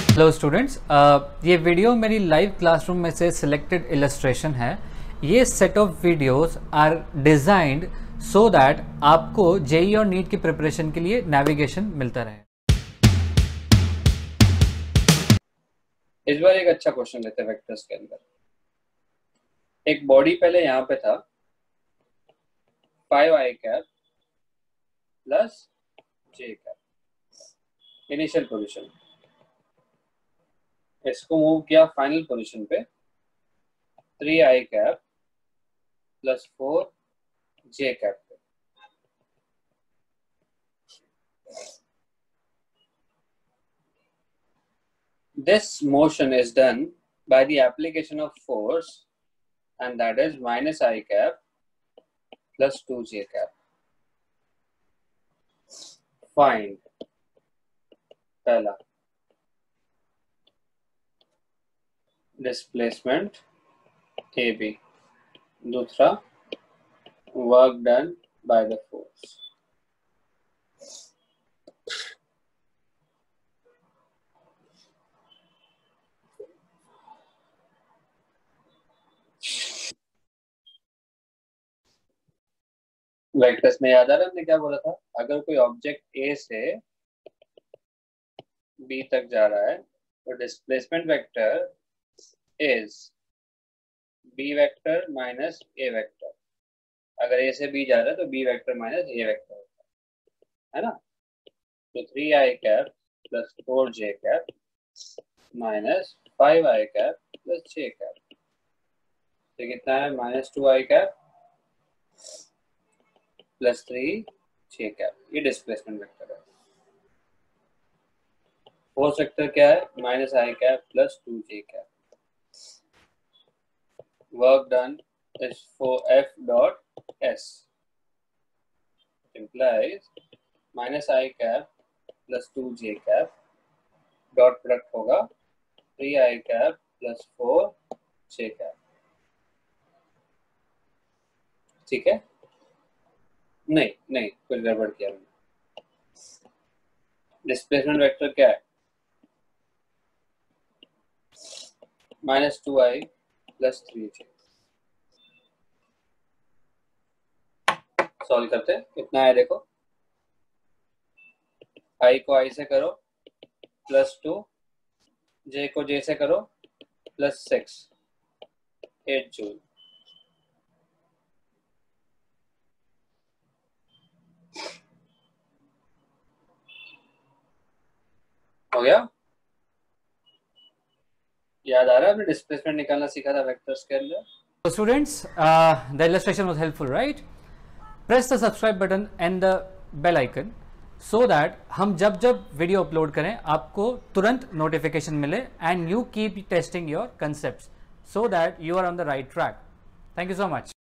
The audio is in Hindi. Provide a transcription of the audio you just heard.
हेलो स्टूडेंट्स, ये वीडियो मेरी लाइव क्लासरूम में से सिलेक्टेड इलस्ट्रेशन है। ये set of videos are designed so that आपको जेईई और नीट की प्रिपरेशन के लिए नेविगेशन मिलता रहे। इस बार एक अच्छा क्वेश्चन लेते हैं वेक्टर्स के अंदर। एक बॉडी पहले यहाँ पे था 5i cap plus j cap initial position. इसको मूव किया फाइनल पोजीशन पे 3i cap plus 4j cap पे। This motion is done by the application of force, and that is minus I cap plus 2j cap. Find पहला displacement AB, दूसरा work done by the force. Vectors में याद आ रहा है हमने क्या बोला था? अगर कोई ऑब्जेक्ट ए से बी तक जा रहा है तो displacement vector is B vector minus A vector. अगर ए से बी जा रहा है तो B vector minus A vector होता है ना। तो 3i cap plus 4j cap minus 5i cap plus j cap, तो कितना है? Minus 2i cap plus 3j cap. ये डिस्प्लेसमेंट वेक्टर है। फोर्स वेक्टर क्या है? Minus I cap plus 2j cap. Work done is for F dot S implies minus I cap plus 2j cap dot product होगा 3i cap plus 4j cap। ठीक है? नहीं कुछ गड़बड़ किया मैंने। डिस्प्लेसमेंट वेक्टर क्या है? Minus 2i plus 3j। Solve करते हैं। कितना है देखो, i को i से करो प्लस 2, j को j से करो प्लस 6, 8 जूल। हो गया? याद आ रहा है? हमने डिस्प्लेसमेंट निकालना सीखा था वेक्टर्स के अंदर। So students, the illustration was helpful, right? Press the subscribe button and the bell icon so that हम जब वीडियो अपलोड करें आपको तुरंत नोटिफिकेशन मिले and you keep testing your concepts so that you are on the right track. Thank you so much.